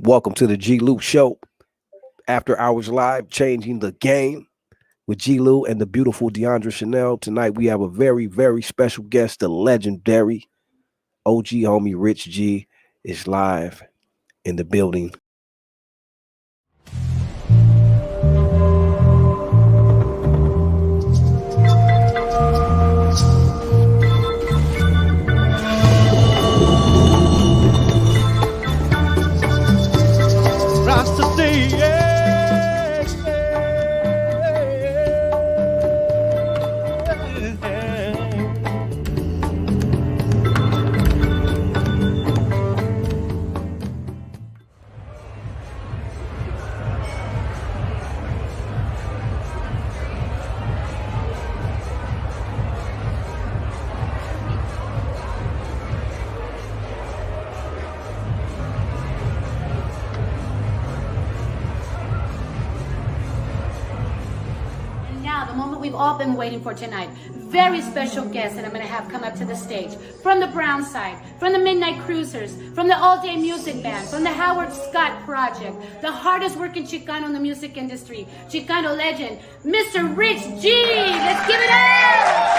Welcome to the G-Lew Show. After Hours Live, changing the game with G-Lew and the beautiful Deandra Chanel. Tonight we have a very, very special guest, the legendary OG homie Rich G is live in the building. Rasta day, yeah, And now, the moment we've all been waiting for tonight. Very special guest that I'm going to have come up to the stage. From the Brown Side, from the Midnight Cruisers, from the All Day Music Band, from the Howard Scott Project, the hardest working Chicano in the music industry, Chicano legend, Mr. Rich G. Let's give it up!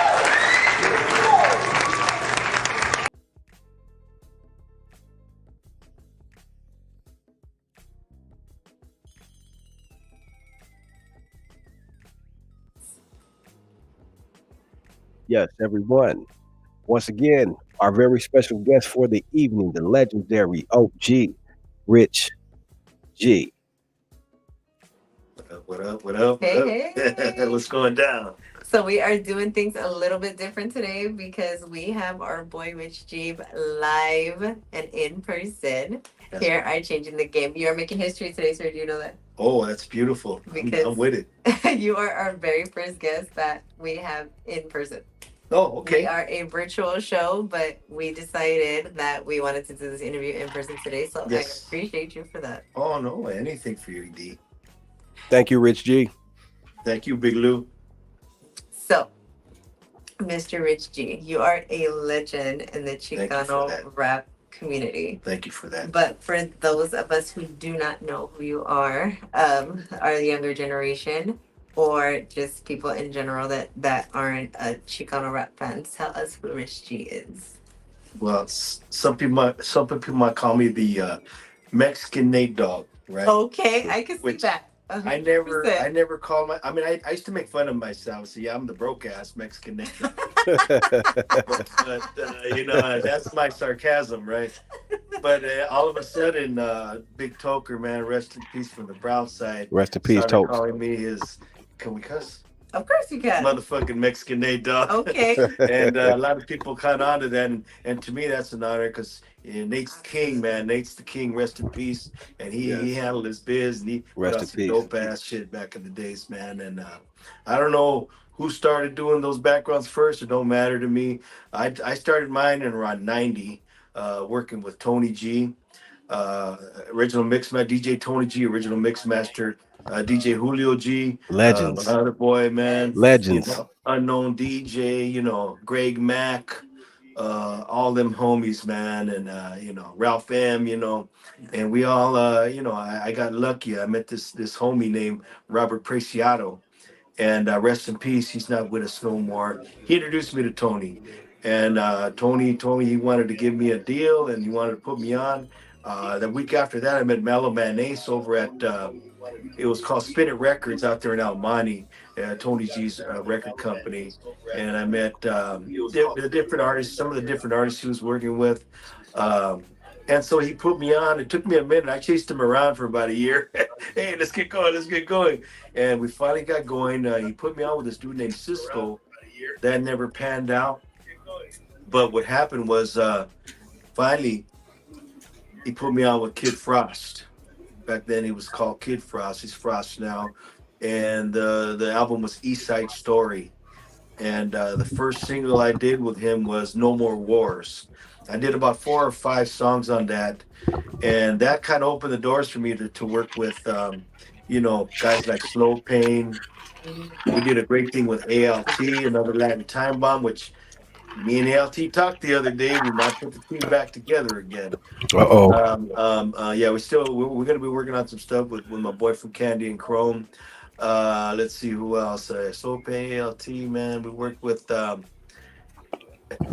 Yes, everyone. Once again, our very special guest for the evening, the legendary OG Rich G. What up? What up? Hey, hey. What's going down? So we are doing things a little bit different today because we have our boy Rich Jeeb live and in person. That's Here are changing the game. You are making history today, sir. Do you know that? Oh, that's beautiful. Because I'm with it. you are our very first guest that we have in person. Oh, We okay. are a virtual show, but we decided that we wanted to do this interview in person today. So Yes. I appreciate you for that. Oh no, anything for you, D. Thank you, Rich G. Thank you, Big Lou. So, Mr. Rich G, you are a legend in the you for Chicano that. rap community. Thank you for that. But for those of us who do not know who you are the younger generation, or just people in general that aren't Chicano rap fans, tell us who Rich G is. Well, some people might call me the Mexican Nate Dogg, right? Okay, I can see Which that. I 100%. never call my. I mean, I used to make fun of myself. So yeah, I'm the broke ass Mexican Nate Dogg. But that's my sarcasm, right? But all of a sudden, Big Toker, man, rest in peace from the Brown side, Rest in peace, started Tokes. calling me his. Can we cuss? Of course you can. Motherfucking Mexican Nate Dogg. Okay. And a lot of people caught on to that, and to me that's an honor because Nate's the king, man. Nate's the king. Rest in peace. And he handled his biz, and he Rest put in out some peace. dope ass shit back in the days, man. And I don't know who started doing those backgrounds first. It don't matter to me. I started mine in around '90, working with Tony G, original mixmaster DJ Tony G, original mixmaster. DJ Julio G, Legends. another boy, man. Legends. Unknown DJ, Greg Mack, all them homies, man, and Ralph M, and we all, I got lucky. I met this homie named Robert Preciado, and rest in peace. He's not with us no more. He introduced me to Tony, and Tony told me he wanted to give me a deal and he wanted to put me on. The week after that, I met Mellow Man Ace over at it was called Spin It Records out there in Almani, Tony G's record company, and I met the different artists, some of the different artists he was working with. And so he put me on. It took me a minute. I chased him around for about a year. Hey, let's get going. Let's get going. And we finally got going. He put me on with this dude named Cisco. That never panned out. But what happened was finally he put me on with Kid Frost. Back then he was called Kid Frost. He's Frost now. And the album was East Side Story. And the first single I did with him was No More Wars. I did about 4 or 5 songs on that. And that kind of opened the doors for me to work with, guys like Slow Pain. We did a great thing with ALT, another Latin Time Bomb, which Me and LT talked the other day. We might put the team back together again. Uh-oh. Yeah, we're gonna be working on some stuff with my boy from Candy and Chrome. Let's see who else. Sope LT, man. We worked with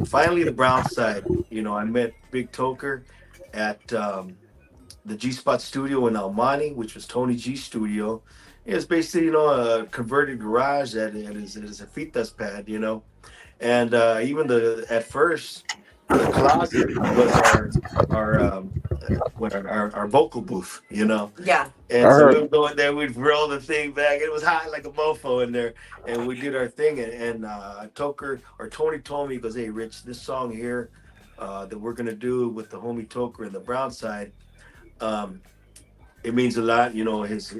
finally the Brown side. You know, I met Big Toker at the G Spot Studio in Almani, which was Tony G Studio. It's basically, you know, a converted garage that is a fitas pad, you know. And even the at first, the closet was our our vocal booth, you know. Yeah. I And so we heard. would go in there, we'd roll the thing back. It was hot like a mofo in there, and we did our thing. And Toker or Tony told me, he goes, "Hey, Rich, this song here that we're gonna do with the homie Toker and the Brown side." Um, it means a lot. You know, his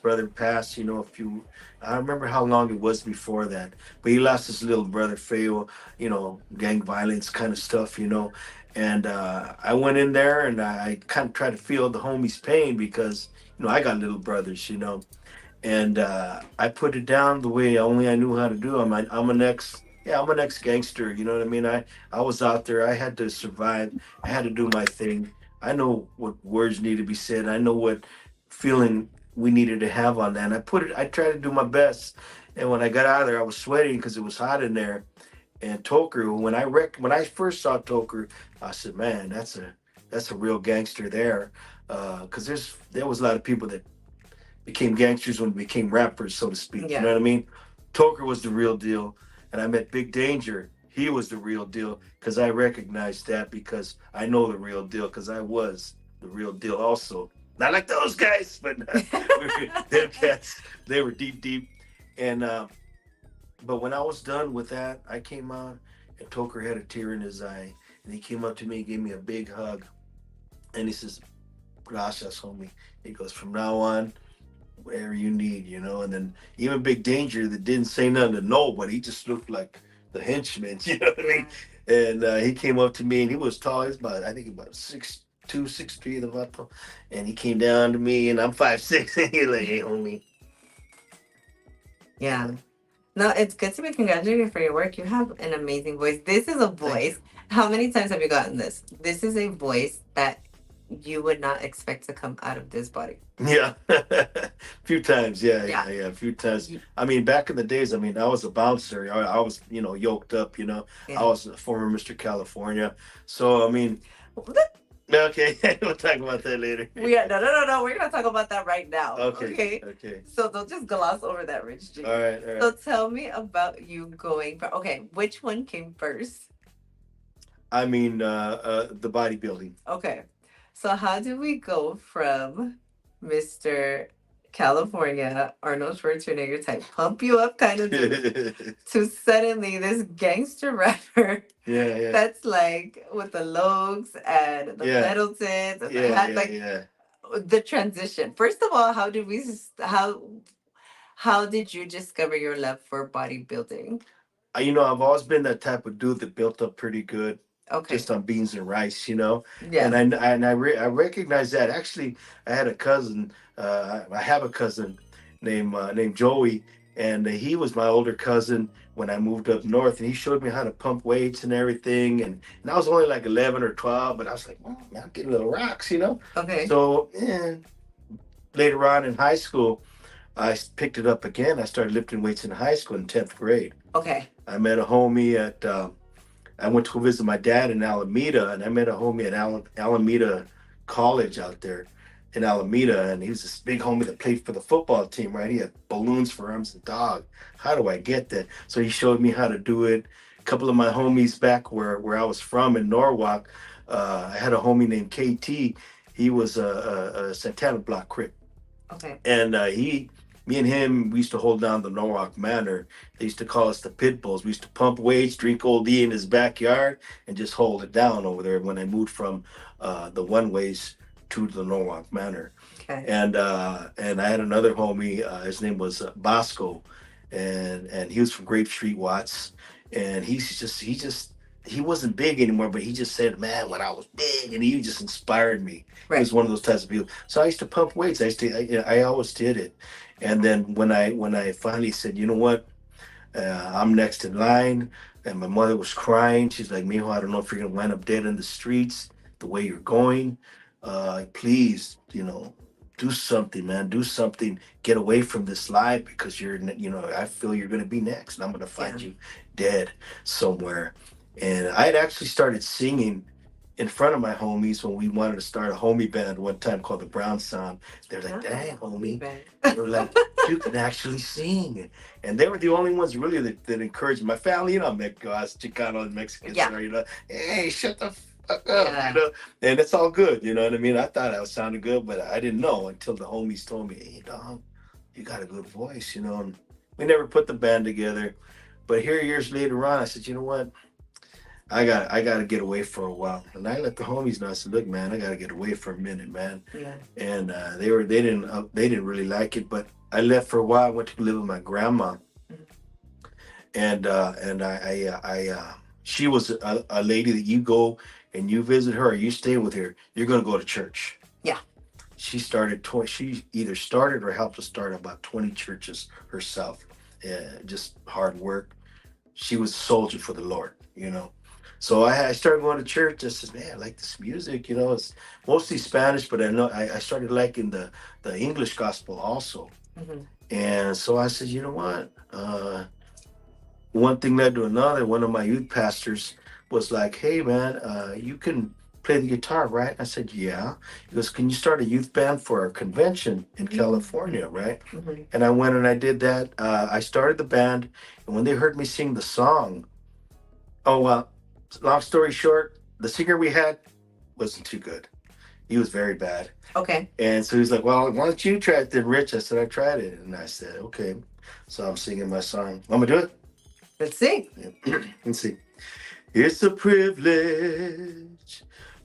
brother passed. You know, a few. I don't remember how long it was before that, but he lost his little brother Feo. You know, gang violence kind of stuff. You know, and I went in there and I kind of tried to feel the homie's pain because you know I got little brothers. You know, and I put it down the way only I knew how to do. I'm an ex. Yeah, I'm an ex gangster. You know what I mean? I was out there. I had to survive. I had to do my thing. I know what words need to be said. I know what feeling we needed to have on that. And I put it. I tried to do my best. And when I got out of there, I was sweating because it was hot in there. And Toker, when I first saw Toker, I said, "Man, that's a real gangster there." Because there was a lot of people that became gangsters when we became rappers, so to speak. You Yeah. know what I mean? Toker was the real deal, and I met Big Danger. He was the real deal because I recognized that because I know the real deal because I was the real deal also. Not like those guys, but them cats, they were deep, deep. And but when I was done with that, I came out and Toker had a tear in his eye, and he came up to me and gave me a big hug, and he says, "Gracias, homie." He goes, "From now on, whatever you need, you know." And then even Big Danger that didn't say nothing to nobody, he just looked like the henchman, you know what I mean? And he came up to me and he was tall. He was about, I think about 6'2", 6'3", the vato. And he came down to me and I'm 5'6", and he's like, "Hey, homie." Yeah. No, it's good to be congratulated for your work. You have an amazing voice. This is a Thank voice. you. How many times have you gotten this? This is a voice that you would not expect to come out of this body. Yeah, a few times. Yeah, Yeah. yeah, yeah, a few times. I mean, back in the days, I mean, I was a bouncer. I was, you know, yoked up. You know, I Yeah. was a former Mr. California. So I mean, okay, we'll talk about that later. We are no. We're gonna talk about that right now. Okay, Okay. okay. So don't just gloss over that, Rich G. All right, all So right. tell me about you going from. Okay, which one came first? I mean, the bodybuilding. Okay, so how do we go from Mr. California Arnold Schwarzenegger type pump you up kind of dude Yeah, to suddenly this gangster rapper yeah, that's like with the logs and the yeah, metal tits and the yeah, hat, yeah, like yeah. the transition. First of all, how did you discover your love for bodybuilding? You know, I've always been that type of dude that built up pretty good Okay. just on beans and rice, you know. Yeah. And I recognize that. Actually, I had a cousin. I have a cousin named Joey, and he was my older cousin when I moved up north, and he showed me how to pump weights and everything. And I was only like 11 or 12, but I was like, "Oh, man, I'm getting little rocks, you know." Okay. So later on in high school, I picked it up again. I started lifting weights in high school in 10th grade. Okay. I met a homie at I went to go visit my dad in Alameda, and I met a homie at Alameda College out there in Alameda, and he was this big homie that played for the football team, right? He had balloons for arms and dog. How do I get that? So he showed me how to do it. A couple of my homies back where I was from in Norwalk, I had a homie named KT. He was a Santana Block Crip, Okay. and me and him, we used to hold down the Norwalk Manor. They used to call us the Pit Bulls. We used to pump weights, drink Old E in his backyard, and just hold it down over there when I moved from the one ways to the Norwalk Manor. Okay. And I had another homie. His name was Bosco, and he was from Grape Street, Watts. And he wasn't big anymore, but he just said, "Man, when I was big," and he just inspired me. He Right. was one of those types of people. So I used to pump weights. I always did it. And then when I finally said, "You know what? I'm next in line. And my mother was crying. She's like, Mijo, I don't know if you're gonna wind up dead in the streets the way you're going. Please, do something, man. Do something. Get away from this life because I feel you're gonna be next, and I'm gonna Yeah. find you dead somewhere. And I had actually started singing in front of my homies when we wanted to start a homie band one time called the Brown Sound. They're like, dang, homie. They were like, you can actually sing. And they were the only ones really that encouraged me. My family, us Chicano Mexicans, Yeah. hey, shut the fuck up, Yeah. and it's all good, you know what I mean? I thought I was sounding good, but I didn't know until the homies told me, hey, dog, you got a good voice, and we never put the band together. But here, years later on, I said, you know what? I gotta get away for a while, and I let the homies know. I said, "Look, man, I gotta get away for a minute, man." Yeah. And they didn't really like it, but I left for a while. I went to live with my grandma, Mhm. and she was a lady that you go and you visit her, or you stay with her. You're gonna go to church. Yeah. She either started or helped to start about 20 churches herself. Just hard work. She was a soldier for the Lord. So I started going to church. I said, man, I like this music. It's mostly Spanish, but I know I started liking the English gospel also. Mhm. And so I said, you know what? One thing led to another. One of my youth pastors was like, hey, man, you can play the guitar, right? I said, yeah. He goes, can you start a youth band for our convention in California, right? Mhm. And I went and I did that. I started the band, and when they heard me sing the song, oh, well, long story short, the singer we had wasn't too good. He was very bad. Okay. And so he's like, well, why don't you try it then, Rich? I said, I tried it. And I said, okay. So I'm singing my song. I'm going to do it. Let's see. Yeah. Let's see. It's a privilege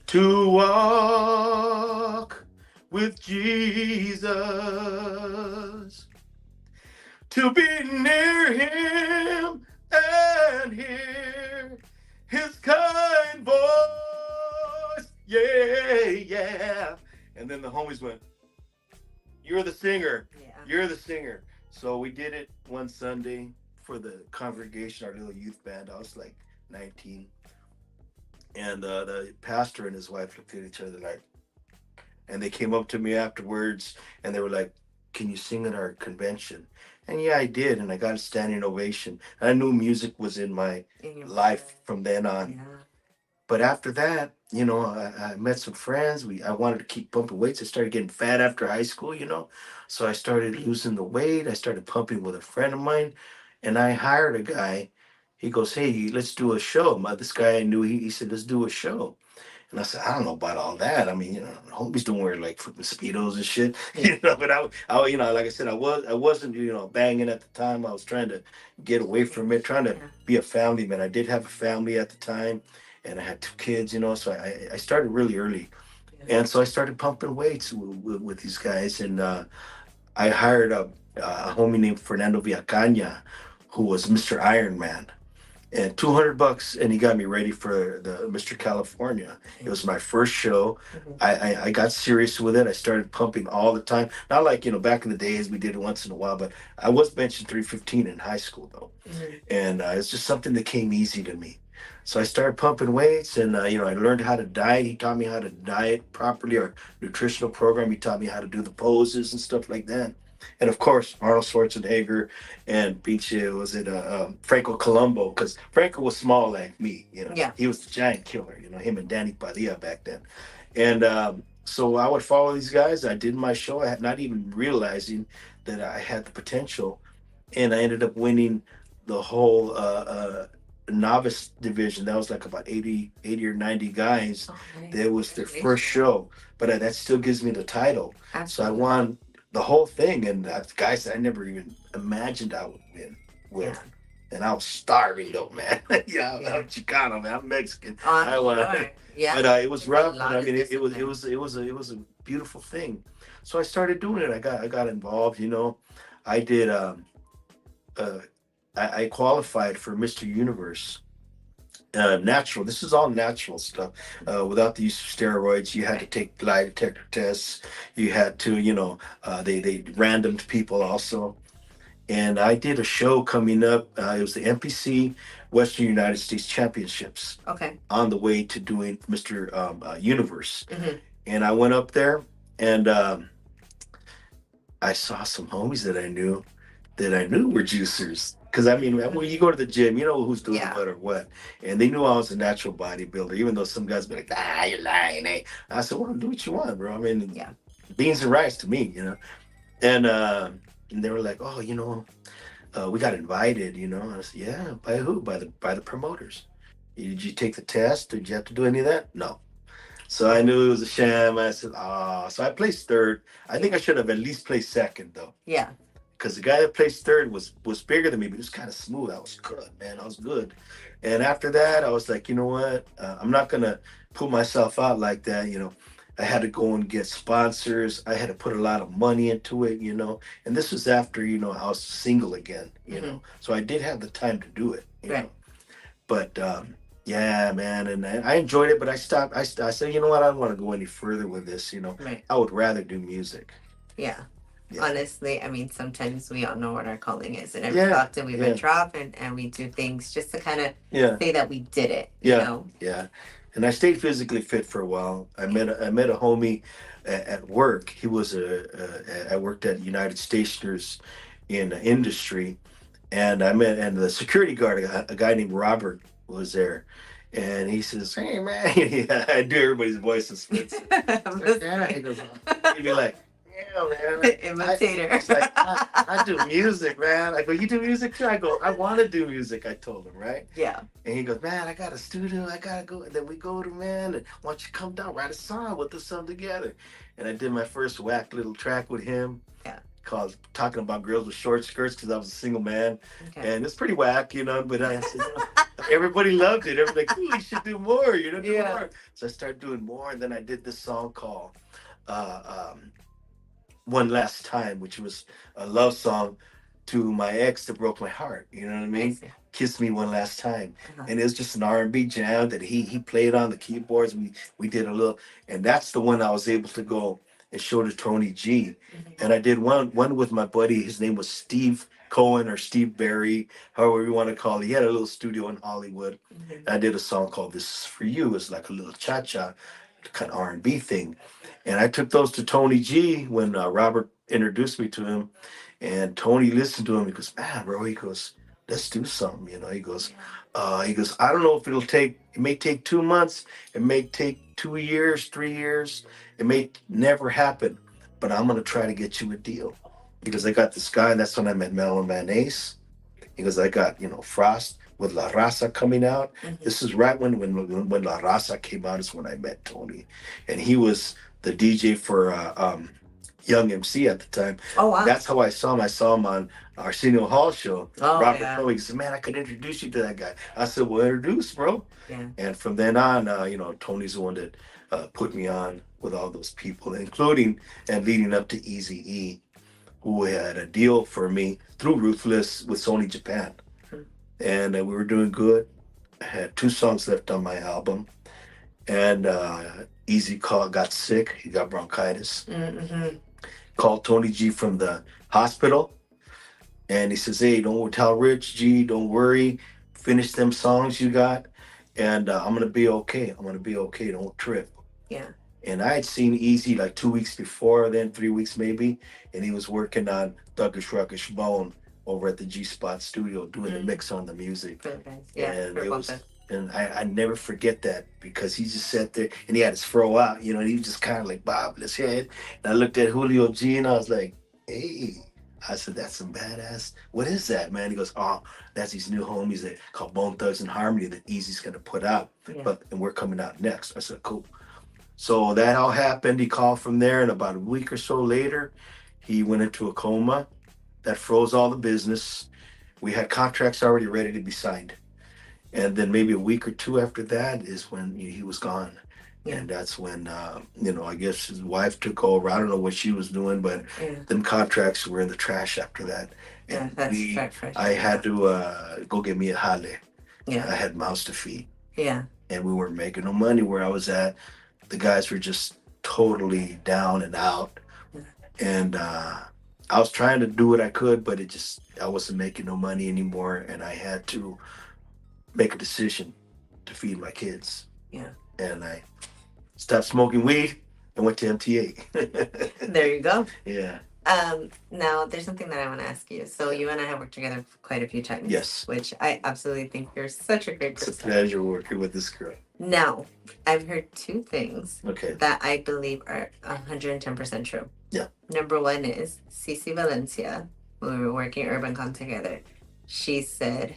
to walk with Jesus, to be near him and hear his kind voice. Yeah, yeah. And then the homies went, you're the singer. Yeah. You're the singer. So we did it one Sunday for the congregation, our little youth band. I was like 19. And the pastor and his wife looked at each other like, and they came up to me afterwards and they were like, can you sing at our convention? And yeah, I did. And I got a standing ovation. And I knew music was in my In your life from then on. Yeah. But after that, I met some friends. I wanted to keep pumping weights. I started getting fat after high school. So I started losing the weight. I started pumping with a friend of mine. And I hired a guy. He goes, hey, let's do a show. This guy I knew, he said, let's do a show. And I said, I don't know about all that. I mean, homies don't wear like freaking speedos and shit, But like I said, I wasn't, banging at the time. I was trying to get away from it, trying to Yeah. be a family man. I did have a family at the time, and I had two kids, So I started really early, Yeah. and so I started pumping weights with these guys, and I hired a homie named Fernando Villacaña, who was Mr. Iron Man, and $200, and he got me ready for the Mr. California. It was my first show. Mhm. I got serious with it. I started pumping all the time. Not like back in the days we did it once in a while, but I was benching 315 in high school though, Mhm. and it's just something that came easy to me. So I started pumping weights, and I learned how to diet. He taught me how to diet properly, our nutritional program. He taught me how to do the poses and stuff like that. And of course, Arnold Schwarzenegger and Pinche, was it Franco Colombo? Because Franco was small like me, Yeah. He was the giant killer, him and Danny Padilla back then. And so I would follow these guys. I did my show. I had not even realizing that I had the potential, and I ended up winning the whole novice division. That was like about 80 or 90 guys. Oh, nice. That was their first Congratulations. show, but that still gives me the title. So I Absolutely. won the whole thing, and guys I never even imagined I would win with. Yeah. And I was starving though, man. Yeah, Yeah. I'm Chicano, man. I'm Mexican. I'm I won. sure. Yeah. But it was It's a rough. But lot I of mean, discipline. it was a beautiful thing. So I started doing it. I got involved. I did. Uh, I qualified for Mr. Universe. Natural. This is all natural stuff. Without the use of steroids, you had to Right. take lie detector tests. You had to, they randomed people also. And I did a show coming up. It was the NPC Western United States Championships Okay. on the way to doing Mr. Universe. Mm-hmm. And I went up there and I saw some homies that I knew were juicers. Because I mean, when you go to the gym, you know who's doing Yeah. what or what. And they knew I was a natural bodybuilder, even though some guys be like, ah, you're lying, eh? I said, well, do what you want, bro. I mean, Yeah. beans and rice to me, you know. And they were like, oh, we got invited, And I said, yeah, by who? By the promoters. Did you take the test? Did you have to do any of that? No. So I knew it was a sham. I said, so I placed third. I think I should have at least placed second though. Yeah. Because the guy that placed third was bigger than me, but he was kind of smooth. I was good, man. I was good. And after that, I was like, you know what? I'm not gonna put myself out like that. I had to go and get sponsors. I had to put a lot of money into it. And this was after, I was single again. So I did have the time to do it. Right. But yeah, man, and I enjoyed it, but I stopped. I said, you know what? I don't want to go any further with this. Right. I would rather do music. Yeah. Yeah. Honestly, I mean, sometimes we all know what our calling is, and every Yeah, often we venture off and we do things just to kind of Yeah, say that we did it. You yeah, know? yeah. And I stayed physically fit for a while. I met a homie at work. He was I worked at United Stationers in industry, and and the security guard, a guy named Robert, was there, and he says, "Hey man," yeah, I do everybody's voice in Spitz. Yeah, he goes, he'd be like, "Yeah, man, Imitator. He's like, I do music, man." I go, "You do music too?" I go, "I want to do music." I told him, right? Yeah. And he goes, "Man, I got a studio. I gotta go." And then we go to, man, and why don't you come down, write a song, we'll do something together. And I did my first whack little track with him. Yeah. Called Talking About Girls with Short Skirts, because I was a single man. Okay. And it's pretty whack, but I said, everybody loved it. Everybody like, "Ooh, you should do more, do Yeah. more." So I started doing more, and then I did this song called One Last Time, which was a love song to my ex that broke my heart. You know what I mean? see. Kiss Me One Last Time. Uh-huh. And it was just an R&B jam that he played on the keyboards. We did a little, and that's the one I was able to go and show to Tony G. And I did one with my buddy. His name was Steve Cohen or Steve Barry, however you want to call it. He had a little studio in Hollywood. And I did a song called This Is For You. It's like a little cha-cha kind of R&B thing. And I took those to Tony G when Robert introduced me to him. And Tony listened to him. He goes, "Man, bro," he goes, "let's do something." He goes, "I don't know if it may take 2 months. It may take 2 years, 3 years. It may never happen, but I'm going to try to get you a deal." Because I got this guy, and that's when I met Melon Mayonnaise. Because I got, Frost with La Raza coming out. This is right when La Raza came out is when I met Tony. And he was the DJ for Young MC at the time. Oh wow. That's how I saw him. I saw him on Arsenio Hall show. Oh, Robert yeah. told me, he said, "Man, I could introduce you to that guy." I said, "Well, introduce, bro." Yeah. And from then on, Tony's the one that put me on with all those people, including and leading up to Easy E, who had a deal for me through Ruthless with Sony Japan. And we were doing good. I had 2 songs left on my album. And Easy got sick. He got bronchitis. Mm-hmm. Called Tony G from the hospital. And he says, "Hey, don't tell Rich G, don't worry. Finish them songs you got. And I'm going to be okay. I'm going to be okay. Don't trip." Yeah. And I had seen Easy like 2 weeks before, then 3 weeks maybe. And he was working on Thuggish Ruckish Bone over at the G Spot studio doing the mix on the music. Yeah. And for it both was, of- and I never forget that, because he just sat there and he had his fro out, and he was just kind of like bob his head. And I looked at Julio G and I was like, "Hey," I said, "that's some badass. What is that, man?" He goes, "Oh, that's these new homies that called Bone Thugs and Harmony that Easy's gonna put out, Yeah. and we're coming out next." I said, "Cool." So that all happened. He called from there, and about a week or so later, he went into a coma. That froze all the business. We had contracts already ready to be signed. And then maybe a week or 2 after that is when he was gone. Yeah. And that's when, I guess his wife took over. I don't know what she was doing, but Yeah. them contracts were in the trash after that. Yeah, And that's fresh. I had to go get me a jale. I Yeah. had mouths to feed. Yeah. And we weren't making no money where I was at. The guys were just totally down and out. And I was trying to do what I could, but I wasn't making no money anymore. And I had to make a decision to feed my kids. Yeah. And I stopped smoking weed and went to MTA. There you go. Yeah. Now there's something that I want to ask you. So you and I have worked together quite a few times. Yes. Which I absolutely think you're such a great It's a person. pleasure working with this girl. Now, I've heard two things Okay. that I believe are 110% true. Yeah. Number one is Cici Valencia, when we were working Urban Con together. She said,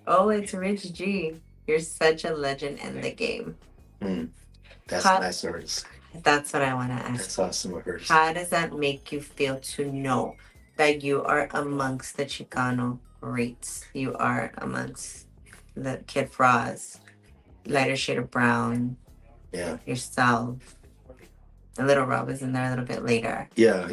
"Oh, it's Rich G. You're such a legend in the game." That's How- nice of her to say. That's what I want to ask. That's awesome of her to say. How does that make you feel to know that you are amongst the Chicano greats? You are amongst the Kid Frost, Lighter Shade of Brown, Yeah. yourself. The Little Rob is in there a little bit later. Yeah.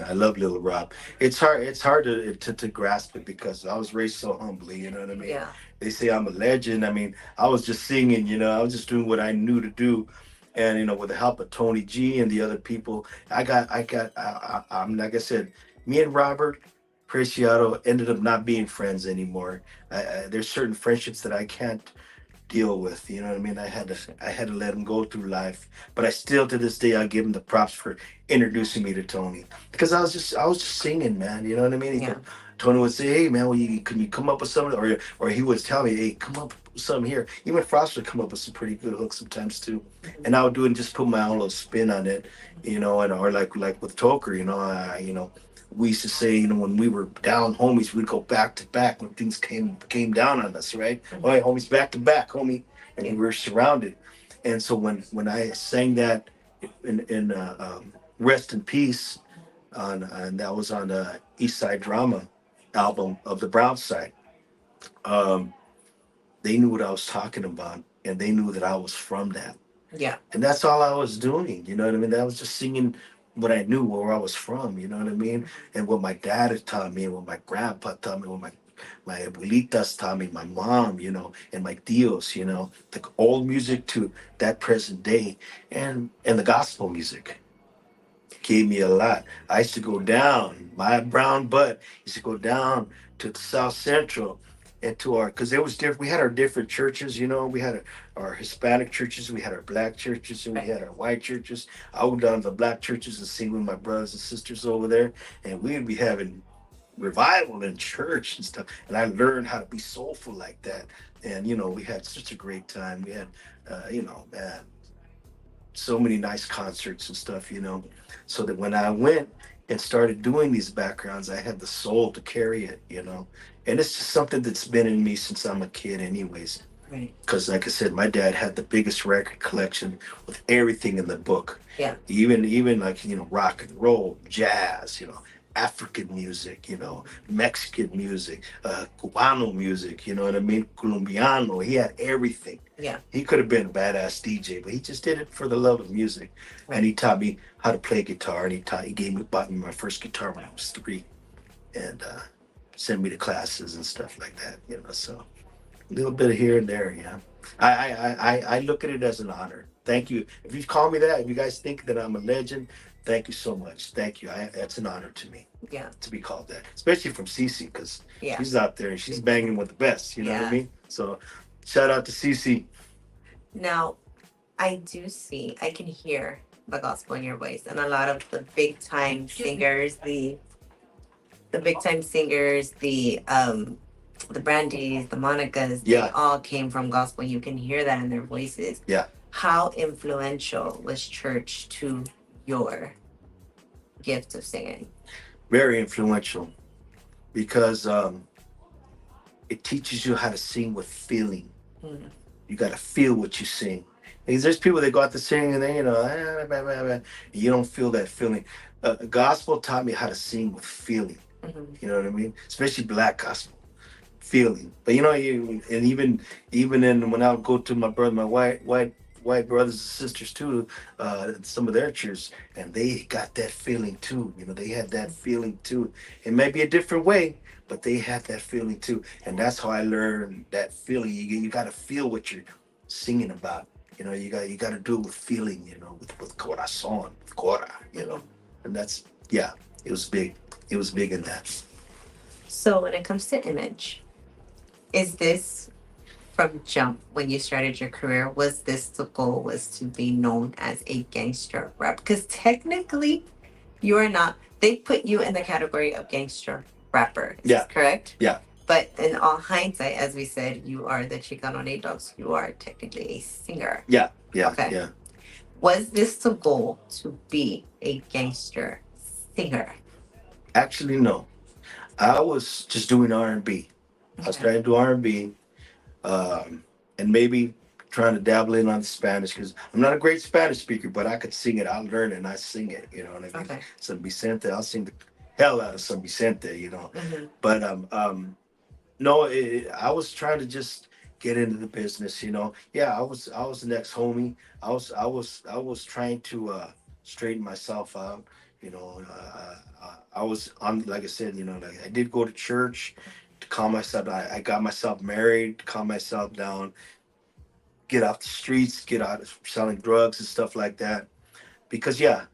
I love Little Rob. It's hard to grasp it because I was raised so humbly, you know what I mean? Yeah. They say I'm a legend. I mean, I was just singing, I was just doing what I knew to do. And, with the help of Tony G and the other people, I'm like I said, me and Robert Preciado ended up not being friends anymore. There's certain friendships that I can't deal with. You know what I mean? I had to let him go through life, but I still to this day I give him the props for introducing me to Tony because I was just singing, man. You know what I mean? Yeah. Tony would say, "Hey, man, can you come up with something?" Or he would tell me, "Hey, come up with something here." Even Frost would come up with some pretty good hooks sometimes too, and I would do it and just put my own little spin on it, and or like with Toker, we used to say, when we were down homies, we'd go back to back when things came down on us, right? All right, homies, back to back, homie, and we were surrounded. And so when I sang that in Rest in Peace, and that was on the East Side Drama album of the Brown Side, um, they knew what I was talking about, and they knew that I was from that. Yeah. And that's all I was doing, you know what I mean? I was just singing what I knew, where I was from, you know what I mean? And what my dad had taught me, and what my grandpa taught me, what my abuelitas taught me, my mom, and my tios, the old music to that present day, and the gospel music gave me a lot. I used to go down, my brown butt used to go down to the South Central and to because there was different, we had our different churches, we had our Hispanic churches, we had our black churches, and we had our white churches. I would go down to the black churches and sing with my brothers and sisters over there, and we'd be having revival in church and stuff. And I learned how to be soulful like that. And, we had such a great time. We had, man, so many nice concerts and stuff, so that when I went and started doing these backgrounds, I had the soul to carry it. And it's just something that's been in me since I'm a kid, anyways. Right. Because, like I said, my dad had the biggest record collection with everything in the book. Yeah. Even like, rock and roll, jazz, African music, Mexican music, Cubano music, you know what I mean? Colombiano. He had everything. Yeah. He could have been a badass DJ, but he just did it for the love of music. Right. And he taught me how to play guitar, and bought me my first guitar when I was 3, and sent me to classes and stuff like that, so a little bit of here and there, yeah. I look at it as an honor. Thank you. If you call me that, if you guys think that I'm a legend, thank you so much. Thank you. That's an honor to me. Yeah. To be called that, especially from Cece, because Yeah. she's out there and she's banging with the best. You know what I Yeah. mean? So, shout out to Cece. Now, I can hear the gospel in your voice, and a lot of the big time singers, the big time singers, the Brandies, the Monicas, they Yeah. all came from gospel. You can hear that in their voices. Yeah. How influential was church to your gift of singing? Very influential, because it teaches you how to sing with feeling. Mm. You got to feel what you sing. Because there's people that go out to sing and they, you don't feel that feeling. Gospel taught me how to sing with feeling. Mm-hmm. You know what I mean? Especially black gospel, feeling. But even in when I would go to my white brothers and sisters too, some of their churches, and they got that feeling too. They had that feeling too. It may be a different way, but they had that feeling too, and that's how I learned that feeling. You got to feel what you're singing about. You got to do it with feeling. With corazón, with cora. And that's It was big. It was big in that. So when it comes to image, is this from jump when you started your career, was this the goal, was to be known as a gangster rap? Because technically, you are not. They put you in the category of gangster rapper. Yeah. Correct. Yeah. But in all hindsight, as we said, you are the Chicano Nate Dogs. You are technically a singer. Yeah. Yeah. Okay. Yeah. Was this the goal, to be a gangster singer? Actually, no. I was just doing R&B. I was trying to do R&B, and maybe trying to dabble in on the Spanish because I'm not a great Spanish speaker, but I could sing it. I'll learn it and I sing it. You know what I mean? Okay. Some Vicente, I'll sing the hell out of some Vicente. You know, Mm-hmm. but no, I was trying to just get into the business. Yeah, I was the next homie. I was trying to straighten myself out. I was on, like I said, like I did go to church to calm myself. I got myself married to calm myself down, get off the streets, get out of selling drugs and stuff like that. Because yeah,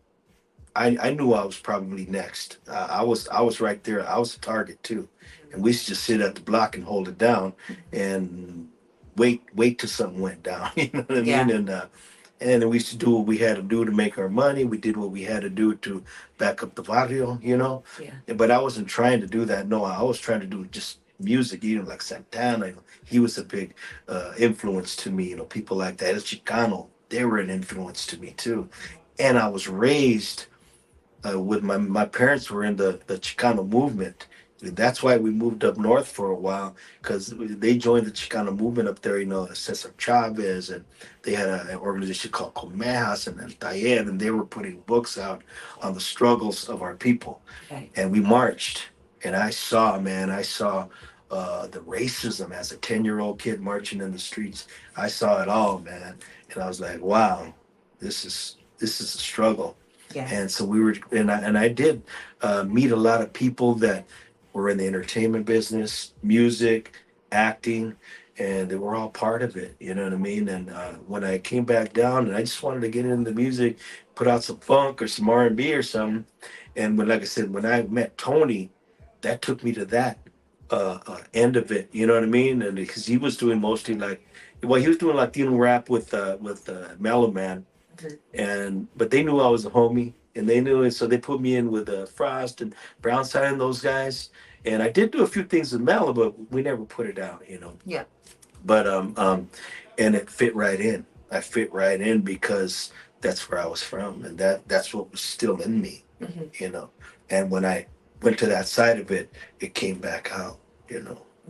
I knew I was probably next. I was right there. I was a target too, and we used to just sit at the block and hold it down, and wait till something went down. You know what I Yeah. mean? And then we used to do what we had to do to make our money. We did what we had to do to back up the barrio. Yeah. But I wasn't trying to do that. No, I was trying to do just music. Like Santana. He was a big influence to me. People like that. El Chicano. They were an influence to me too, and I was raised with my parents were in the Chicano movement. That's why we moved up north for a while because they joined the Chicano movement up there. Cesar Chavez, and they had an organization called Comejas and El Taller, and they were putting books out on the struggles of our people. Right. And we marched, and I saw the racism as a 10-year-old kid marching in the streets. I saw it all, man, and I was like, wow, this is a struggle. Yeah. And so we were, and I did meet a lot of people that were in the entertainment business, music, acting, and they were all part of it. You know what I mean? And when I came back down, and I just wanted to get into music, put out some funk or some R&B or something. And like I said, when I met Tony, that took me to that end of it. You know what I mean? And because he was doing mostly well, he was doing Latino rap with Mellow Man, and but they knew I was a homie, and they knew it, so they put me in with Frost and Brownside and those guys. And I did do a few things with Mellow, but we never put it out. Yeah. But and it fit right in. I fit right in because that's where I was from, and that's what was still in me. Mm-hmm. And when I went to that side of it, it came back out.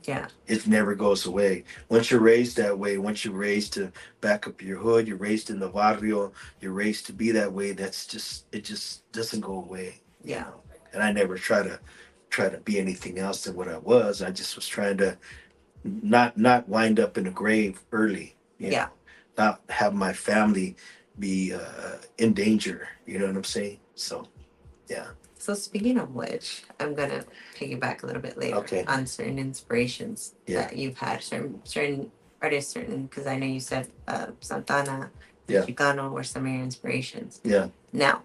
Yeah. It never goes away. Once you're raised that way, once you're raised to back up your hood, you're raised in the barrio, you're raised to be that way. It just doesn't go away. Yeah. And I never try to be anything else than what I was. I just was trying to not wind up in a grave early. Yeah. Not have my family be in danger. You know what I'm saying? So, yeah. So speaking of which, I'm gonna piggyback a little bit later Okay. on certain inspirations Yeah. that you've had, certain artists, because I know you said Santana, Yeah. Chicano were some of your inspirations. Yeah. Now,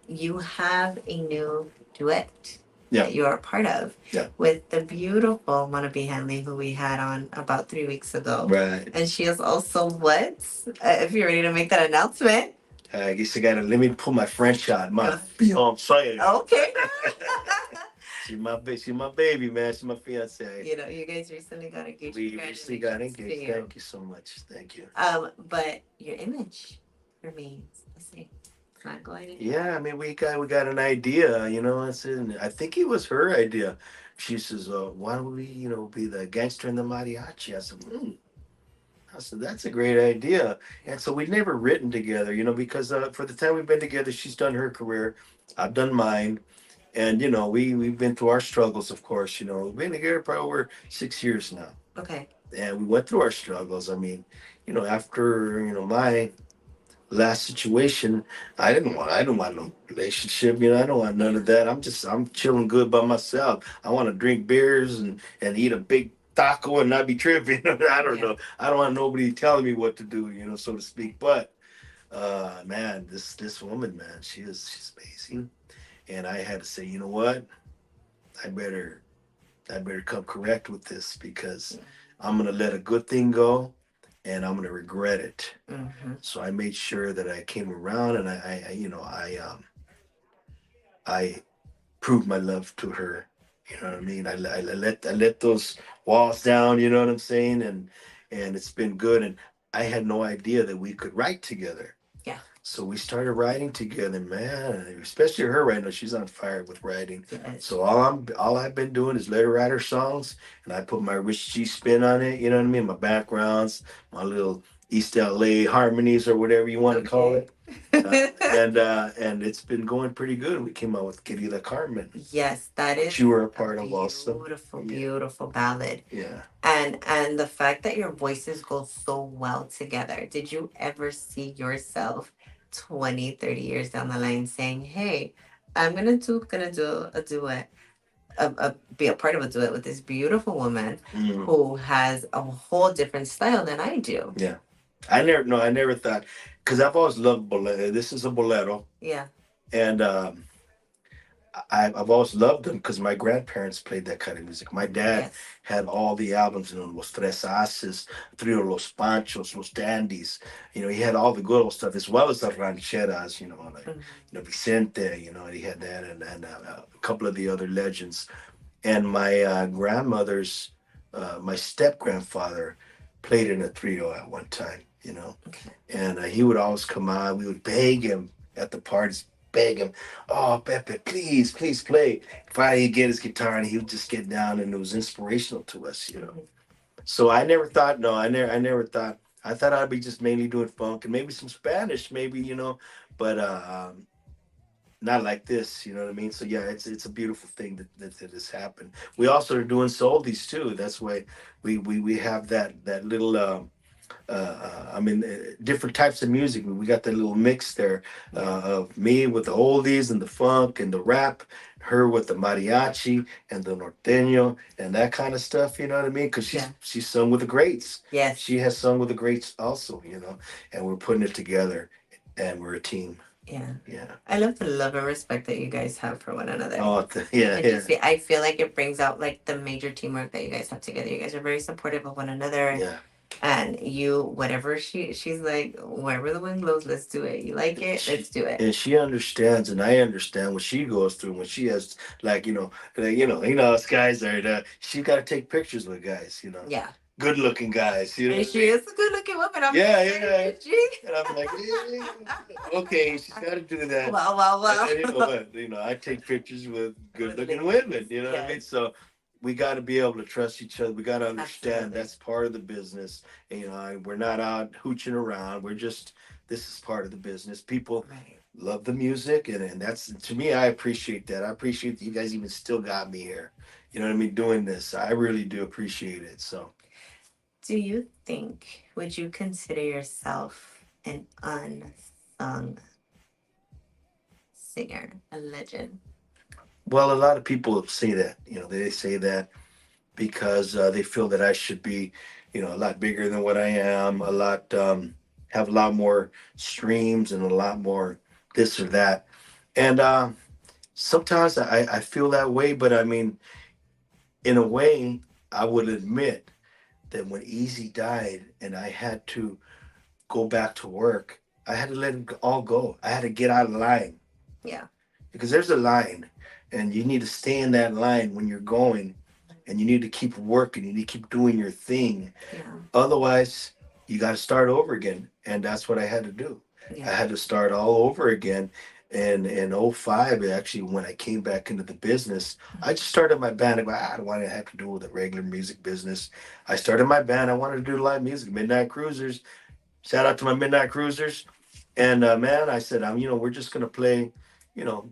you have a new duet Yeah. that you are a part of, Yeah. with the beautiful Mona B. Hanley, who we had on about 3 weeks ago. Right. And she is also what? If you're ready to make that announcement. I guess I gotta let me pull my French out. My fiance. Okay. She's my baby, man. She's my fiance. You guys recently got engaged. We recently got Congratulations to engaged. you. Thank you so much. Thank you. But your image remains the same. It's not going anywhere. Yeah, I mean, we got an idea. I think it was her idea. She says, "Why don't we, be the gangster in the mariachi?" I said, I said, that's a great idea. And so we've never written together, because for the time we've been together, she's done her career, I've done mine. And, we've been through our struggles, of course. We've been together probably over 6 years now. Okay. And we went through our struggles. I mean, after, my last situation, I didn't want no relationship. I don't want none of that. I'm chilling good by myself. I want to drink beers and eat a big taco and not be tripping. I don't know. I don't want nobody telling me what to do, so to speak. But man, this woman, man, she's amazing. And I had to say, what? I better come correct with this because I'm gonna let a good thing go, and I'm gonna regret it. Mm-hmm. So I made sure that I came around, and I proved my love to her. You know what I mean? I let those walls down. You know what I'm saying? And it's been good. And I had no idea that we could write together. Yeah. So we started writing together, man. Especially her right now; she's on fire with writing. Yes. So all I've been doing is let her write her songs, and I put my Rich G spin on it. You know what I mean? My backgrounds, my little East LA harmonies, or whatever you want to call Okay. it. And it's been going pretty good. We came out with Querida Carmen, Yes, that which is you were a a part of also. beautiful, Yeah, beautiful ballad. yeah. And the fact that your voices go so well together. Did you ever see yourself 20, 30 years down the line saying, "Hey, I'm gonna do a duet, be a part of a duet with this beautiful woman Mm, who has a whole different style than I do." yeah. I never thought, because I've always loved bolero. This is a bolero, Yeah. and I've always loved them because my grandparents played that kind of music. My dad Yes. had all the albums, Los Tres Haces, Trio Los Panchos, Los Dandies. He had all the good old stuff as well as the rancheras. Like Mhm. Vicente. And he had that, and a couple of the other legends. And my grandmother's, my step grandfather, played in a trio at one time. Okay. And he would always come on. We would beg him at the parties, beg him, "Oh, Pepe, please, please play." Finally, he'd get his guitar and he would just get down, and it was inspirational to us. Mhm. So I never thought, no, I never thought. I thought I'd be just mainly doing funk and maybe some Spanish, maybe, but not like this. You know what I mean? So yeah, it's a beautiful thing that has happened. We also are doing soldies too. That's why we have that little. Different types of music. We got that little mix there Yeah. of me with the oldies and the funk and the rap, her with the mariachi and the norteño and that kind of stuff. You know what I mean? Because she's Yeah. she's sung with the greats. Yes. She has sung with the greats also. And we're putting it together, and we're a team. Yeah. Yeah. I love the love and respect that you guys have for one another. Oh, yeah, yeah, I feel like it brings out like the major teamwork that you guys have together. You guys are very supportive of one another, yeah. and you whatever she's like, wherever the wind blows, let's do it. You like it, She, let's do it. and she understands, and I understand what she goes through when she has, us guys are. She got to take pictures with guys. Yeah. Good looking guys. You know And what I she mean? is a good looking woman. I'm Yeah, just yeah. saying, G. And I'm like, yeah, okay, she's got to do that. Wow, wow, wow. But I take pictures with good looking women. You know what I Yes. mean? So we got to be able to trust each other. We got to understand Absolutely. that's part of the business. And, we're not out hooching around. This is part of the business. People Right. love the music, and that's, to me, I appreciate that. I appreciate that you guys even still got me here. You know what I mean? Doing this, I really do appreciate it. So. Do you think, would you consider yourself an unsung singer, a legend? Well, a lot of people say that. They say that because they feel that I should be, a lot bigger than what I am, have a lot more streams and a lot more this or that. And sometimes I feel that way, but I mean, in a way, I would admit that when Easy died and I had to go back to work, I had to let it all go. I had to get out of line Yeah. because there's a line, and you need to stay in that line when you're going, and you need to keep working. You need to keep doing your thing. Yeah. Otherwise, you got to start over again, and that's what I had to do. I Yeah. had to start all over again. And in '05, actually, when I came back into the business, I just started my band. I go, I don't want to have to do with the regular music business. I started my band. I wanted to do live music, Midnight Cruisers. Shout out to my Midnight Cruisers. And man, I said, we're just gonna play,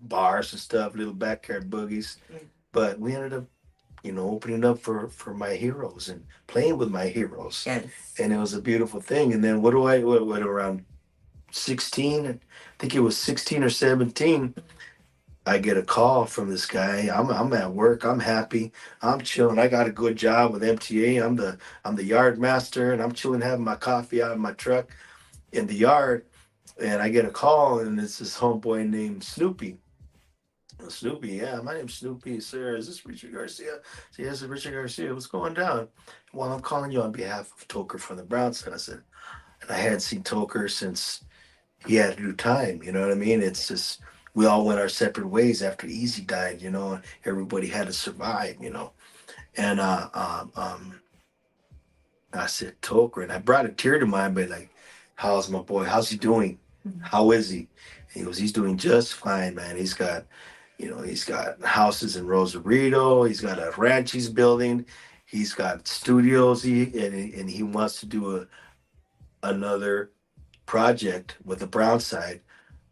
bars and stuff, little backyard boogies. Yeah. But we ended up, opening up for my heroes and playing with my heroes, Yes. and it was a beautiful thing. And then what around 16, I think it was 16 or 17. I get a call from this guy. I'm at work. I'm happy. I'm chilling. I got a good job with MTA. I'm the yard master, and I'm chilling, having my coffee out of my truck in the yard. And I get a call, and it's this homeboy named Snoopy. Snoopy, yeah, my name's Snoopy, sir. Is this Richard Garcia? So, yes, it's Richard Garcia. What's going down? Well, I'm calling you on behalf of Toker from the Browns. And I said, and I hadn't seen Toker since he had to do time. You know what I mean? It's just, we all went our separate ways after Easy died, and everybody had to survive, And I said, Toker, and I brought a tear to my eye, but like, how's my boy? How's he doing? How is he? And he goes, he's doing just fine, man. He's got houses in Rosarito. He's got a ranch he's building. He's got studios. And he wants to do another project with the Brown side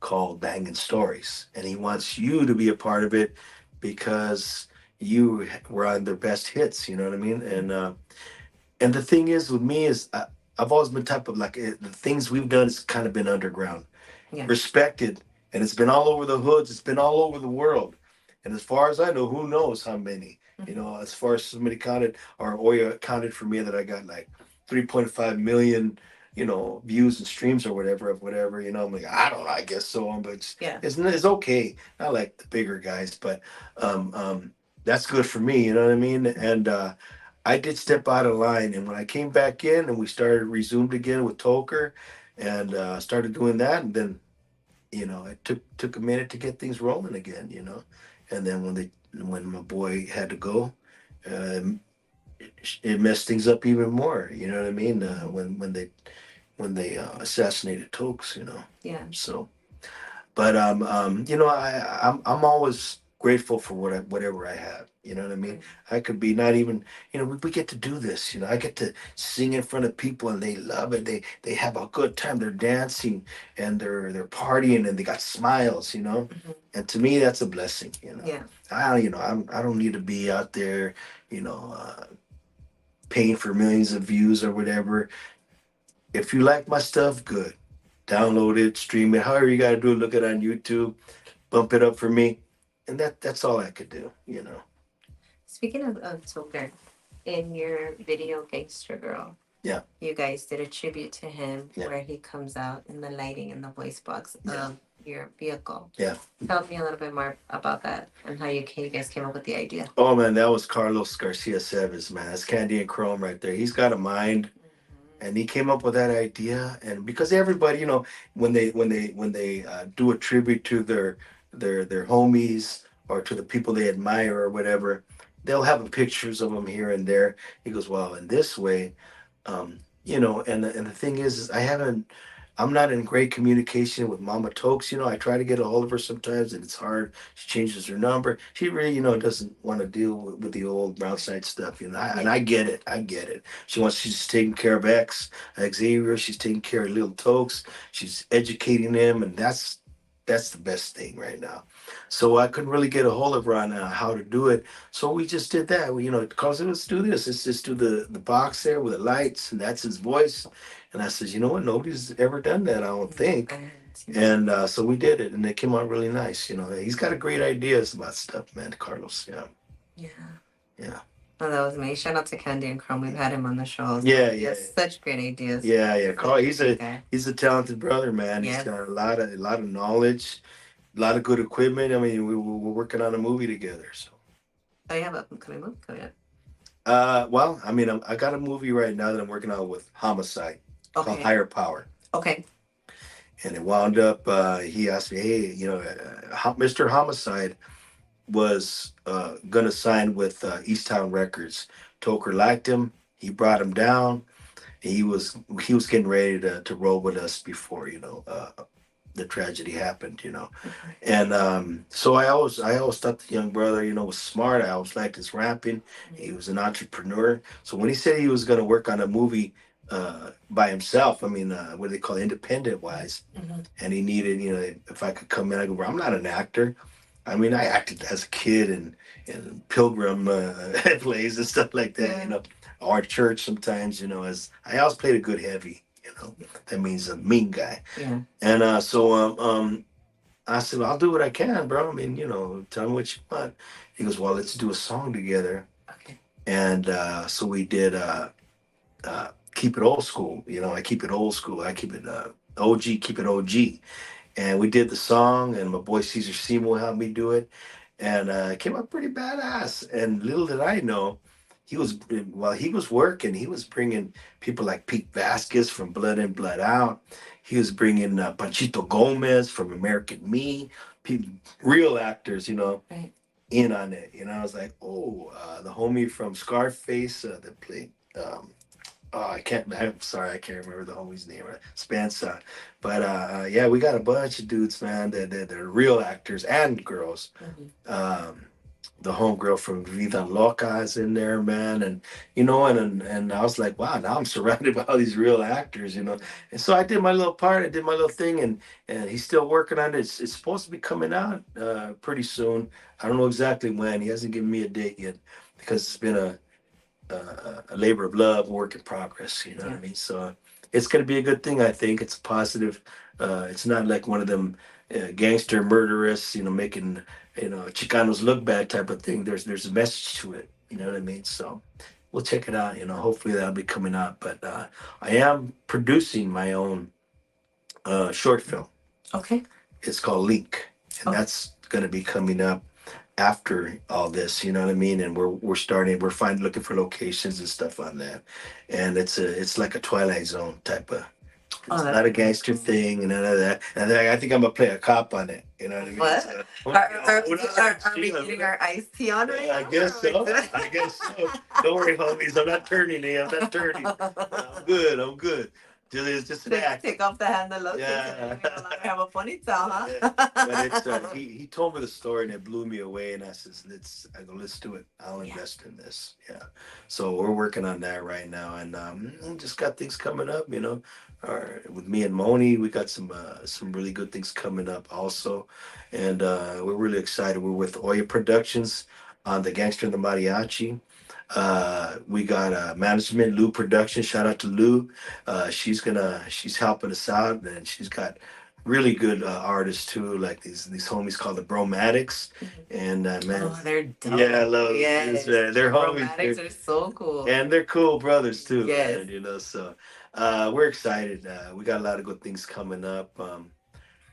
called Bangin' Stories, and he wants you to be a part of it because you were on their best hits. You know what I mean? And the thing is with me is I've always been type of like the things we've done has kind of been underground, Yeah. respected, and it's been all over the hoods. It's been all over the world. And as far as I know, who knows how many? As far as somebody counted or Oya counted for me that I got like 3.5 million, views and streams or whatever of whatever. I'm like, I don't know, I guess so on, but Yeah. it's okay. Not like the bigger guys, but that's good for me. You know what I mean? And I did step out of line, and when I came back in and we started resumed again with Toker, and started doing that, and then it took a minute to get things rolling again, and then when my boy had to go, um, it messed things up even more. You know what I mean? When they assassinated Tokes, Yeah. so. But I'm always grateful for whatever I have. You know what I mean? I could be not even, we get to do this. I get to sing in front of people and they love it. They have a good time. They're dancing and they're partying and they got smiles. And to me that's a blessing. Yeah. I don't need to be out there, you know, uh, paying for millions of views or whatever. If you like my stuff, good. Download it, stream it, however you got to do it. Look it on YouTube, bump it up for me, and that's all I could do. Speaking of Toker, in your video Gangster Girl, Yeah. you guys did a tribute to him Yeah. where he comes out in the lighting in the voice box Yeah. of your vehicle. Yeah. Tell me a little bit more about that and how you guys came up with the idea. Oh man, that was Carlos Garcia Seves, man. That's Candy and Chrome right there. He's got a mind, and he came up with that idea. And because everybody, when they do a tribute to their homies or to the people they admire or whatever, they'll have pictures of them here and there. He goes, well, in this way, and the thing is I'm not in great communication with Mama Tokes. I try to get a hold of her sometimes, and it's hard. She changes her number. She really, doesn't want to deal with the old brown side stuff. And I get it. I get it. She's taking care of Xavier. She's taking care of little Tokes. She's educating them, and that's the best thing right now. So I couldn't really get a hold of her on how to do it. So we just did that. Because let's do this. Let's just do the box there with the lights, and that's his voice. And I said, you know what? Nobody's ever done that, I don't think. And so we did it, and it came out really nice. He's got a great ideas about stuff, man, Carlos. Yeah. Yeah. Yeah. Oh, that was amazing. Shout out to Candy and Chrome. We've had him on the show. Yeah, He yeah. has such great ideas. Yeah, yeah. Carl, he's a Okay. talented brother, man. Yes. He's got a lot of knowledge, a lot of good equipment. I mean, we're working on a movie together. So. Oh, you have a upcoming movie coming up. Well, I mean, I got a movie right now that I'm working on with Homicide called Okay. Higher Power. Okay. And it wound up, he asked me, hey, Mr. Homicide was going to sign with Easttown Records. Toker liked him. He brought him down. He was getting ready to roll with us before, the tragedy happened. And so I always thought the young brother, was smart. I always liked his rapping. He was an entrepreneur. So when he said he was going to work on a movie by himself, I mean, what do they call it, independent wise, and he needed, if I could come in, I go, well, I'm not an actor. I mean, I acted as a kid in Pilgrim plays and stuff like that, or church sometimes, as I always played a good heavy, that means a mean guy. Yeah. And so I said, well, I'll do what I can, bro. I mean, tell me what you want. He goes, well, let's do a song together. Okay. And so we did Keep It Old School. I keep it old school. I keep it OG, keep it OG. and we did the song, and my boy Caesar Seymour helped me do it, and it came out pretty badass. And little did I know, he was while he was working, he was bringing people like Pete Vasquez from Blood In Blood Out. He was bringing Panchito Gomez from American Me, people, real actors, Right. in on it. I was like, oh, the homie from Scarface that played. Oh, I'm sorry, I can't remember the homie's name. Spencer, but yeah, we got a bunch of dudes, man. That they're real actors and girls. Mhm. Um, the homegirl from Vida Loca is in there, man, and and I was like, wow, now I'm surrounded by all these real actors, and so I did my little part, I did my little thing, and he's still working on it. It's supposed to be coming out pretty soon. I don't know exactly when. He hasn't given me a date yet because it's been a labor of love, work in progress. You know what Yeah. I mean? So it's going to be a good thing. I think it's positive. It's not like one of them gangster murderous, making Chicanos look bad type of thing. There's a message to it. You know what I mean? So we'll check it out. Hopefully that'll be coming out. But I am producing my own short film. Okay. It's called Link, and Okay. that's going to be coming up after all this. You know what I mean? And we're starting. We're finding looking for locations and stuff on that, and it's like a Twilight Zone type of. Oh, It's that's not a really gangster cool. thing and none of that. And I think I'm gonna play a cop on it. You know what I mean? What? So, Are we getting our iced tea on right I now? guess Or so. are I guess so. Don't worry, homies. I'm not turning. I'm not turning. I'm good. I'm good. It's just an act. Take off the handle, look. Yeah. Have a ponytail, Yeah. huh? But it's he told me the story and it blew me away and I says let's do it. I'll Yeah. invest in this. Yeah. So we're working on that right now and just got things coming up, with me and Moni, we got some really good things coming up also. And we're really excited. We're with Oya Productions on the Gangster and the Mariachi. We got management Lou Production. Shout out to Lou. She's helping us out, and she's got really good artists too, like these homies called the Bromatics, and man, Oh, they're dope. yeah, I love Yes. they're homies, Aromatics are so cool. and they're cool brothers too, Yes. man. So we're excited. We got a lot of good things coming up.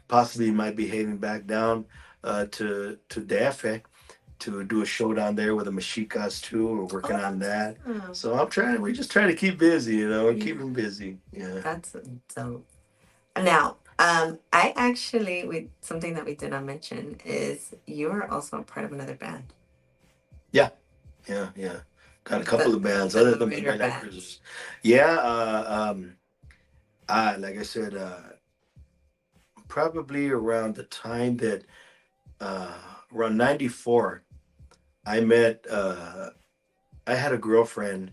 Possibly might be heading back down to DF to do a show down there with the Mashicas too. We're working Oh, on that. that's awesome. So we're just trying to keep busy, we're Yeah. keeping busy. Yeah. That's dope. Now, I actually we something that we did not mention is you're also a part of another band. Yeah. Yeah. Yeah. Got a couple The of bands the other than Narrator Midnight band. Cruisers. Yeah. I like I said, probably around the time that uh around 94, I met I had a girlfriend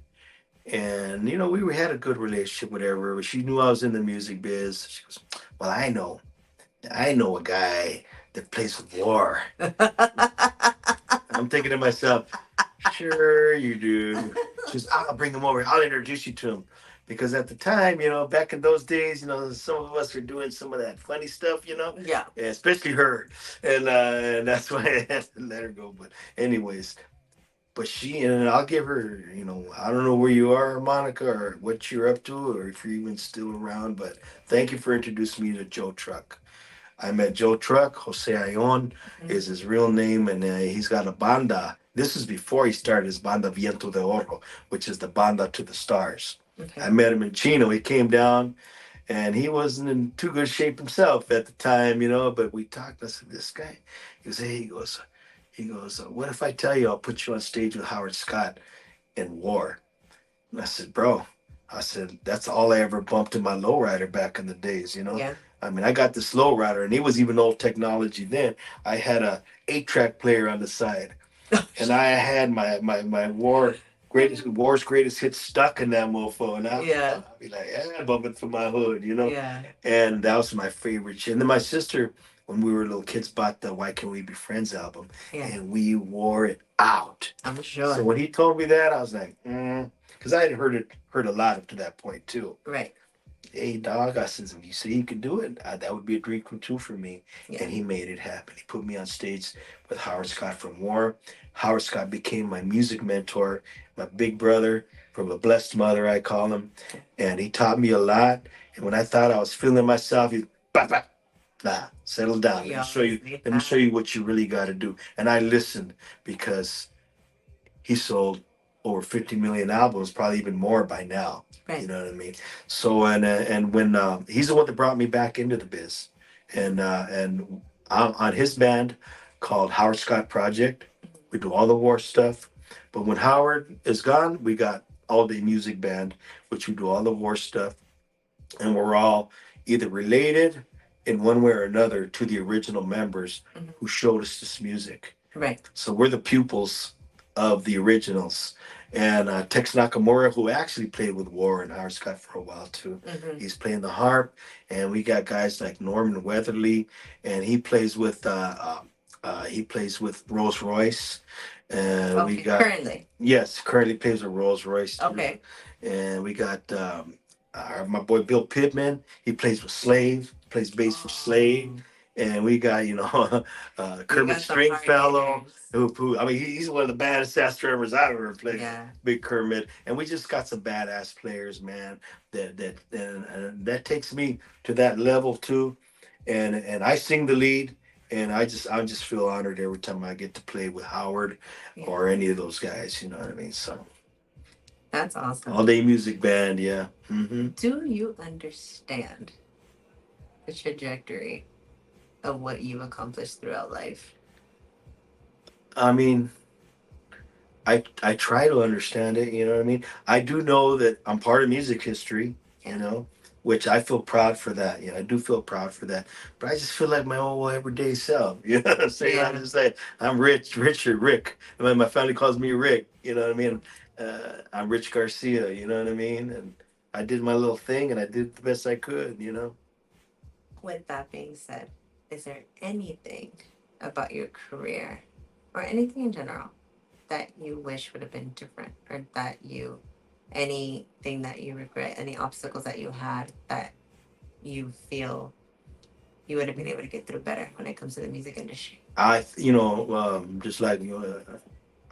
and we had a good relationship with her. She knew I was in the music biz. She goes, well, I know a guy that plays with War. I'm thinking to myself, sure you do. Just I'll bring him over. I'll introduce you to him. Because at the time, back in those days, some of us were doing some of that funny stuff, Yeah. especially her, and that's why I had to let her go. But anyways, but and I'll give her, I don't know where you are, Monica, or what you're up to, or if you're even still around. But thank you for introducing me to Joe Truck. I met Joe Truck. Jose Ayon is his real name, and he's got a banda. This is before he started his banda Viento de Oro, which is the banda to the stars. Okay. I met him in Chino. He came down, and he wasn't in too good shape himself at the time, But we talked. I said, "This guy," he goes, "Hey," he goes, "What if I tell you I'll put you on stage with Howard Scott in War?" And I said, "Bro," I said, "that's all I ever bumped in my lowrider back in the days, Yeah. I mean, I got this lowrider, and it was even old technology then. I had a 8-track player on the side, and I had my War's greatest hits stuck in that mofo, and Yeah. I'd be like, yeah, bumping through my hood. Yeah. And that was my favorite shit. And then my sister, when we were little kids, bought the "Why Can't We Be Friends" album, Yeah. and we wore it out. I'm So sure. when he told me that, I was like, because I had heard a lot up to that point too. Right. Hey, dog, I said, if you say you could do it, that would be a dream come true for me. Yeah. And he made it happen. He put me on stage with Howard Scott from War. Howard Scott became my music mentor, my big brother from a blessed mother, I call him. And he taught me a lot. And when I thought I was feeling myself, he, bah, bah, Nah, settle down. We Let me show you. always need Let me show that. you what you really got to do. And I listened because he sold over 50 million albums, probably even more by now. You Right. know what I mean? So and when he's the one that brought me back into the biz, and on his band called Howard Scott Project, we do all the war stuff. But when Howard is gone, we got All Day Music Band, which we do all the war stuff, and we're all either related in one way or another to the original members Mhm. who showed us this music. Right. So we're the pupils of the originals. And Tex Nakamura, who actually played with War and Howard Scott for a while too, Hmm. he's playing the harp. And we got guys like Norman Weatherly, and he plays with Rolls Royce. And we Okay. got Currently. yes, currently plays with Rolls Royce too. Okay. And we got my boy Bill Pittman. He plays with Slave, plays bass for Slave. Oh, And we got, we Kermit got some hard Stringfellow, hitters. who I mean, he's one of the baddest ass drummers I've ever played. Yeah. Big Kermit, and we just got some badass players, man. And that takes me to that level too. And I sing the lead, and I just feel honored every time I get to play with Howard Yeah. or any of those guys. You know what I mean? So That's awesome. all day music band, yeah. Do you understand the trajectory of what you've accomplished throughout life? I mean, I try to understand it. You know what I mean? I do know that I'm part of music history. You Yeah. know, which I feel proud for that. I do feel proud for that. But I just feel like my old everyday self. You know what I'm saying? I Yeah. just say I'm Richard, Rick. My family calls me Rick. You know what I mean? I'm Rich Garcia. You know what I mean? And I did my little thing, and I did the best I could. You know. With that being said, is there anything about your career or anything in general that you wish would have been different, or anything that you regret, any obstacles that you had that you feel you would have been able to get through better when it comes to the music industry? Just like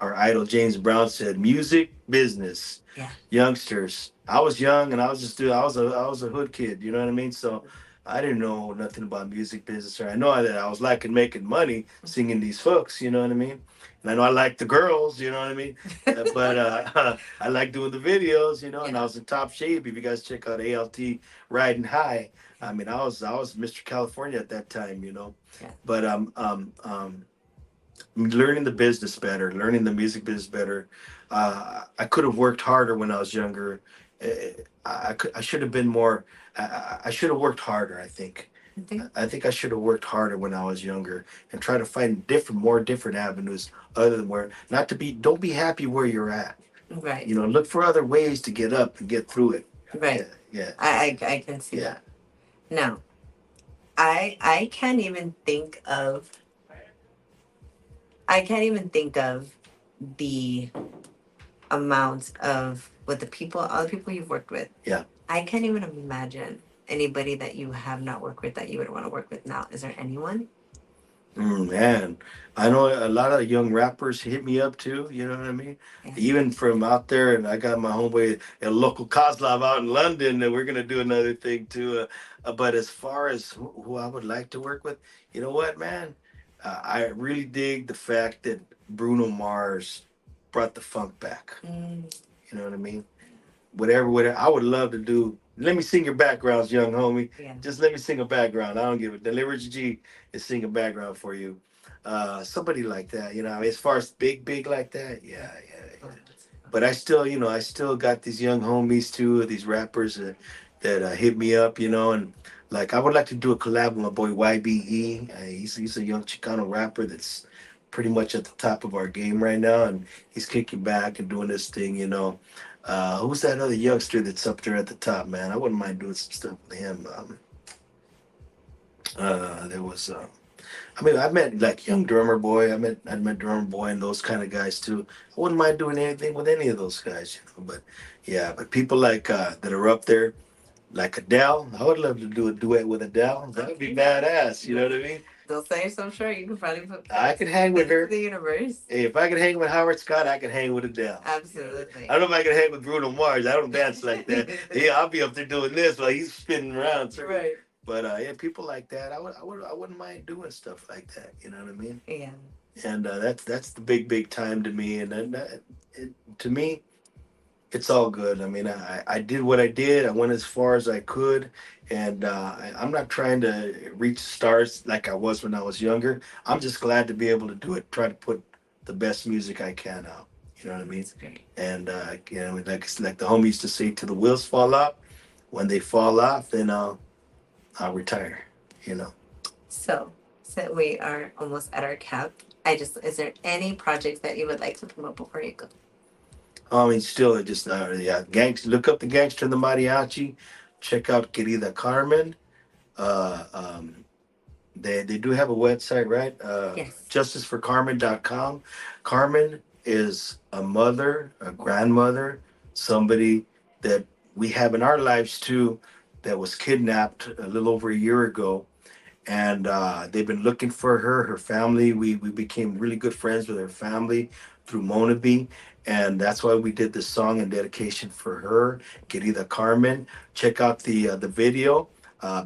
our idol James Brown said, music business. Yeah. Youngsters. I was young and I was just doing. I was a hood kid. You know what I mean? So I didn't know nothing about music business. Or I know that I was liking making money singing these hooks. You know what I mean? And I know I like the girls. You know what I mean? But I like doing the videos. And I Yeah. was in top shape. If you guys check out ALT Riding High, I mean, I was Mr. California at that time. Yeah. But learning the business better, learning the music business better. I could have worked harder when I was younger. I should have been more. I should have worked harder. I think. I think. I think I should have worked harder when I was younger and try to find more different avenues other than where not to be. Don't be happy where you're at. Right. Look for other ways to get up and get through it. Right. Yeah. I can see Yeah. that. Now, I can't even think of the amount of with the people, other people you've worked with. Yeah. I can't even imagine anybody that you have not worked with that you would want to work with now. Is there anyone? Man, I know a lot of young rappers hit me up too. You know what I mean? Yeah. Even from out there, and I got my homeboy a local Kozlov out in London, and we're gonna do another thing too. But as far as who I would like to work with, you know what, man? I really dig the fact that Bruno Mars brought the funk back. Mm, You know what I mean? Whatever. I would love to do. Let me sing your backgrounds, young homie. yeah. Just let me sing a background. I don't give it. Deliverance G is sing a background for you. Somebody like that, as far as big like that, yeah. But I still got these young homies too, these rappers that hit me up, and like I would like to do a collab with my boy YBE. He's a young Chicano rapper that's pretty much at the top of our game right now, and he's kicking back and doing this thing. Who's that other youngster that's up there at the top, man? I wouldn't mind doing some stuff with him. There was, I mean, I met like Young Drummer Boy. I met Drummer Boy and those kind of guys too. I wouldn't mind doing anything with any of those guys. But yeah, but people like that are up there, like Adele. I would love to do a duet with Adele. That would be badass. You know what I mean? Don't sell yourself short. You can probably put I could hang with her. the universe. Hey, if I could hang with Howard Scott, I could hang with Adele. Absolutely. I don't know if I could hang with Bruno Mars. I don't dance like that. Yeah, I'll be up there doing this while he's spinning around. So Right. But yeah, people like that, I wouldn't mind doing stuff like that. You know what I mean? Yeah. And that's the big time to me. And then to me, it's all good. I mean, I did what I did. I went as far as I could, and I'm not trying to reach stars like I was when I was younger. I'm just glad to be able to do it. Try to put the best music I can out. You know what I mean? That's great. And you know, like the homie used to say, "Till the wheels fall off. When they fall off, then I'll retire." You know. So we are almost at our cap. Is there any projects that you would like to promote before you go? I mean, still, just yeah, gangs. Look up the gangster and the mariachi. Check out Querida Carmen. Uh, um, they do have a website, right? Yes. Justiceforcarmen.com. Carmen is a mother, a grandmother, somebody that we have in our lives too, that was kidnapped a little over a year ago, and they've been looking for her. Her family, we became really good friends with her family through Monabe, and that's why we did this song in dedication for her, Querida Carmen. Check out the video.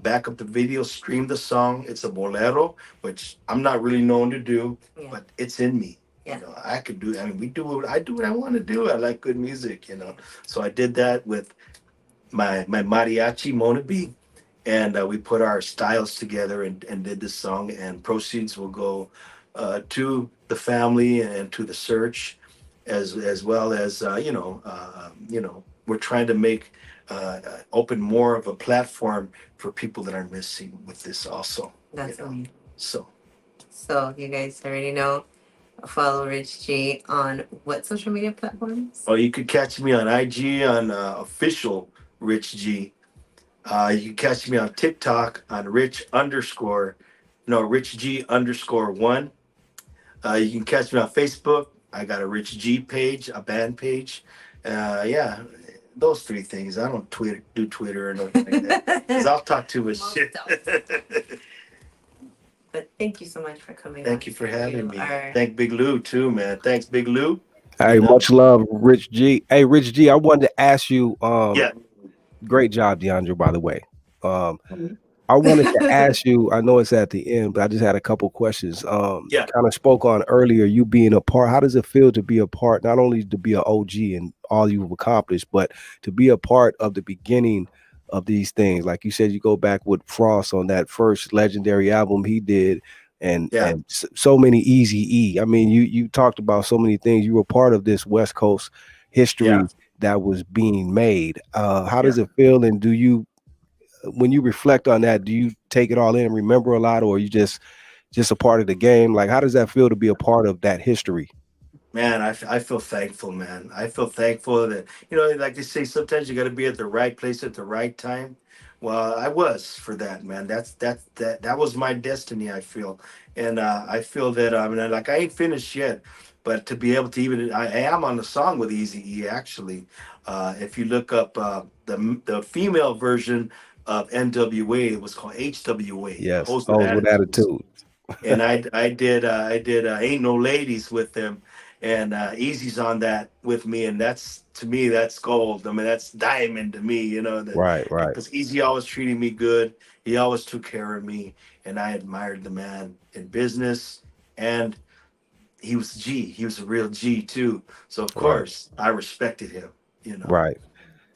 Back up the video, stream the song. It's a bolero, which I'm not really known to do, Yeah. but it's in me. Yeah. You know, I could do. I mean, we do. I do what I want to do. I like good music. You know, Yeah. so I did that with my mariachi Monabe, and we put our styles together and did this song. And proceeds will go to the family and to the search, as well as we're trying to make open more of a platform for people that are missing with this also. That's amazing. So So you guys already know. Follow Rich G on what social media platforms? oh, you could catch me on IG on official Rich G. You can catch me on TikTok on Rich G underscore one. You can catch me on Facebook. I got a Rich G page, a band page. Yeah, those three things. I don't do Twitter or nothing like that. Because I'll talk too much Most shit. don't. But thank you so much for coming on. Thank you for having me. Are Thank Big Lou too, man. Thanks, Big Lou. Hey, You know, much love, Rich G. Hey, Rich G, I wanted to ask you, yeah, great job, Deandra, by the way. I wanted to ask you, I know it's at the end, but I just had a couple questions. yeah, Kind of spoke on earlier, you being a part. How does it feel to be a part, not only to be an OG and all you've accomplished, but to be a part of the beginning of these things? Like you said, you go back with Frost on that first legendary album he did, and yeah, so many Easy E. I mean, you talked about so many things. You were part of this West Coast yeah, history that was being made. How yeah. does it feel, and do you, when you reflect on that, do you take it all in and remember a lot, or are you just a part of the game? Like, how does that feel to be a part of that history? Man, I feel thankful, man. I feel thankful that, like they say, sometimes you got to be at the right place at the right time. Well, I was for that, man. That was my destiny, I feel. And I feel that, I mean, like I ain't finished yet, but to be able to even, I am on the song with Easy E, actually. If you look up the female version of NWA, it was called HWA, Yes, Host with those with Attitudes. attitude. And I did Ain't No Ladies with them, and Easy's on that with me, and that's, to me, that's gold. I mean, that's diamond to me, that, Right, right, because Easy always treated me good. He always took care of me, and I admired the man in business, and he was a real G too. So of right, course I respected him. right,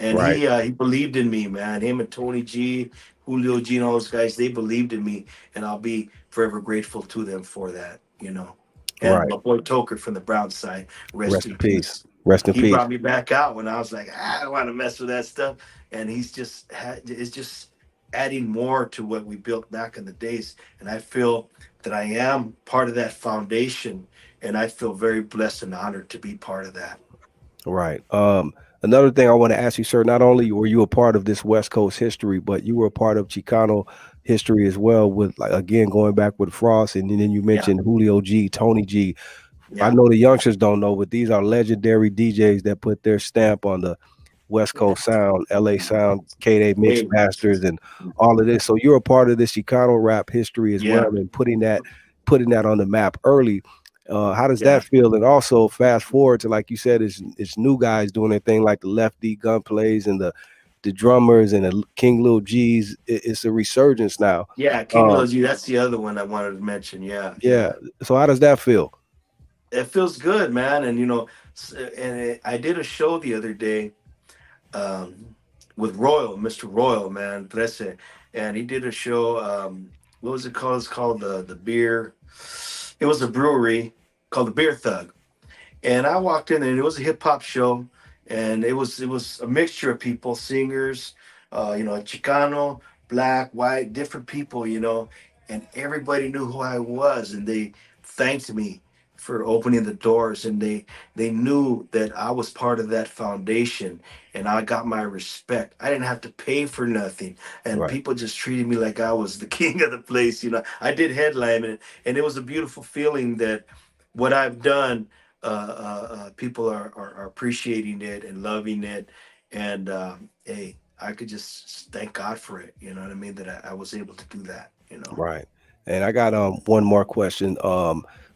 And right, he believed in me, man. Him and Tony G, Julio G, and all those guys, they believed in me, and I'll be forever grateful to them for that. And right. my boy Toker from the Brown side, rest Rest in in peace. peace. Rest in He peace. brought me back out when I was like, I don't want to mess with that stuff, and it's just adding more to what we built back in the days, and I feel that I am part of that foundation, and I feel very blessed and honored to be part of that. Right. Another thing I want to ask you, sir, not only were you a part of this West Coast history, but you were a part of Chicano history as well, with, like, again, going back with Frost, and then you Yeah, mentioned Julio G, Tony G. I yeah, know the youngsters don't know, but these are legendary DJs that put their stamp on the West yeah. Coast sound, LA sound, K-Day mix Hey, masters, and all of this. So you're a part of this Chicano rap history as well, yeah, and putting that on the map early. How does yeah. that feel? And also fast forward to, like you said, it's new guys doing their thing, like the Lefty gunplays and the the drummers and the King Lil G's. It's a resurgence now. Yeah, King Um, Lil G. That's the other one I wanted to mention. Yeah, yeah. yeah. So how does that feel? It feels good, man. And I did a show the other day with Royal, Mr. Royal, man, Trece, and he did a show. What was it called? It's called the beer. It was a brewery called the Beer Thug, and I walked in and it was a hip hop show, and it was a mixture of people, singers, Chicano, black, white, different people, and everybody knew who I was, and they thanked me for opening the doors, and they knew that I was part of that foundation, and I got my respect. I didn't have to pay for nothing, and Right. people just treated me like I was the king of the place. I did headline it, and it was a beautiful feeling that what I've done, people are appreciating it and loving it, and hey, I could just thank God for it. You know what I mean? That I was able to do that. Right. And I got one more question.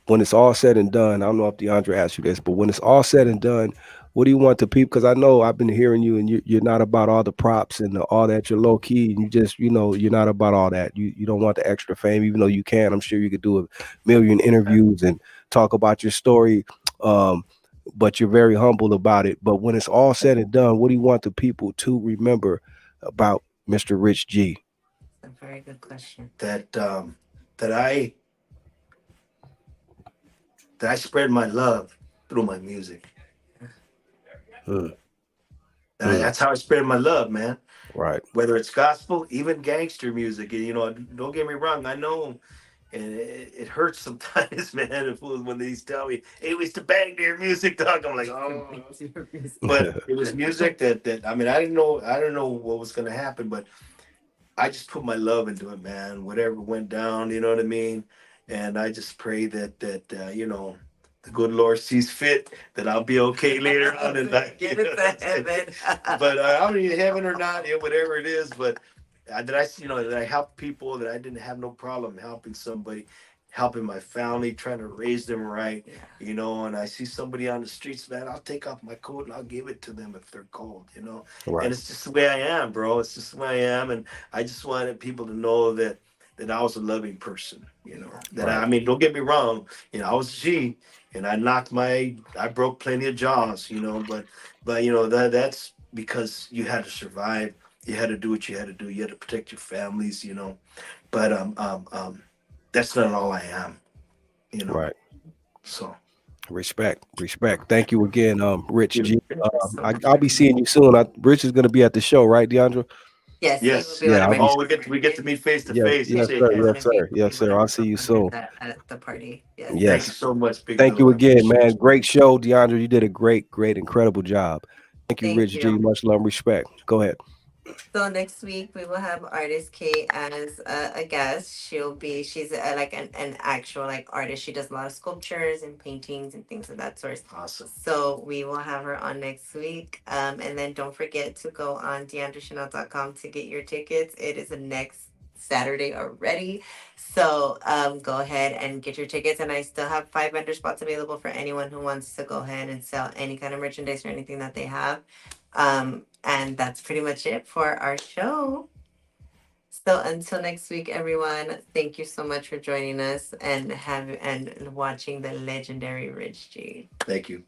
When it's all said and done, I don't know if DeAndre asked you this, but when it's all said and done, what do you want the people? Because I know I've been hearing you, and you're not about all the props and all that. You're low key, and you just, you're not about all that. You don't want the extra fame, even though you can. I'm sure you could do a million interviews and talk about your story. Um, but you're very humble about it. But when it's all said and done, what do you want the people to remember about Mr. Rich G? A very good question. That um, that I that I spread my love through my music. Mm, mm, That's how I spread my love, man. right. Whether it's gospel, even gangster music. Don't get me wrong. I know, and it hurts sometimes, man. When they tell me, "Hey, we used to bang their music, dog," I'm like, oh. But it was music that I mean, I didn't know what was gonna happen, but I just put my love into it, man. Whatever went down, you know what I mean. And I just pray that the good Lord sees fit that I'll be okay later on in life. Get it to heaven. But I don't need heaven or not, whatever it is. But that I help people, that I didn't have no problem helping somebody, helping my family, trying to raise them right. Yeah. And I see somebody on the streets, man, I'll take off my coat and I'll give it to them if they're cold. And Right. it's just the way I am, bro. It's just the way I am, and I just wanted people to know that I was a loving person. That Right. I mean, don't get me wrong. I was a G, and I broke plenty of jaws. But that's because you had to survive. You had to do what you had to do. You had to protect your families. But that's not all I am. You know. Right. So Respect. Respect. Thank you again, Rich G. Thank you so much I'll for be having seeing me. you soon. Rich is going to be at the show, right, Deandra? Yes, he will yes. be one Yeah, of I'll my be. Oh, we get to favorite. meet face to Yes, face and yes, shake sir. Yes, Yes, hands. and he sir. will be Yes, one sir. of I'll my see you girl friends soon. at the party. Yes. Thank you Yes. so much, Big Thank you Dog. I again, appreciate man. you. Great show, Deandra. You did a great, great, incredible job. Thank you, Thank Rich G. you. Much love and respect. Go ahead. So next week we will have artist Kate as a guest. She's like an actual like artist. She does a lot of sculptures and paintings and things of that sort. Awesome. So we will have her on next week. And then don't forget to go on deandrachanel.com to get your tickets. It is the next Saturday already. So go ahead and get your tickets. And I still have 5 vendor spots available for anyone who wants to go ahead and sell any kind of merchandise or anything that they have. And that's pretty much it for our show. So until next week, everyone, thank you so much for joining us and watching the legendary Rich G. Thank you.